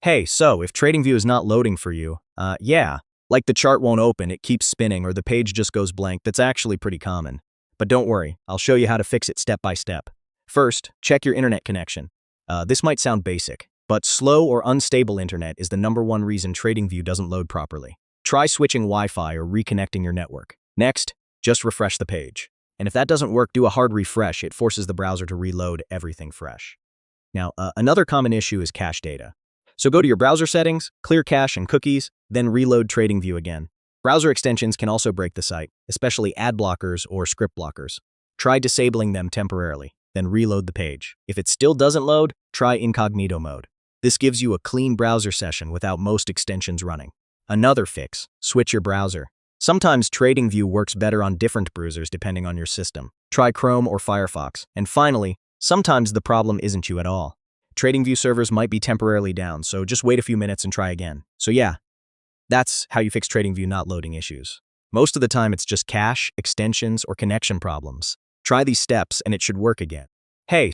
Hey, so if TradingView is not loading for you, like the chart won't open, it keeps spinning, or the page just goes blank, that's actually pretty common. But don't worry, I'll show you how to fix it step by step. First, check your internet connection. This might sound basic, but slow or unstable internet is the #1 reason TradingView doesn't load properly. Try switching Wi-Fi or reconnecting your network. Next, just refresh the page. And if that doesn't work, do a hard refresh. It forces the browser to reload everything fresh. Now, another common issue is cache data. So go to your browser settings, clear cache and cookies, then reload TradingView again. Browser extensions can also break the site, especially ad blockers or script blockers. Try disabling them temporarily, then reload the page. If it still doesn't load, try incognito mode. This gives you a clean browser session without most extensions running. Another fix, switch your browser. Sometimes TradingView works better on different browsers depending on your system. Try Chrome or Firefox. And finally, sometimes the problem isn't you at all. TradingView servers might be temporarily down, so just wait a few minutes and try again. So yeah, that's how you fix TradingView not loading issues. Most of the time it's just cache, extensions, or connection problems. Try these steps and it should work again. Hey,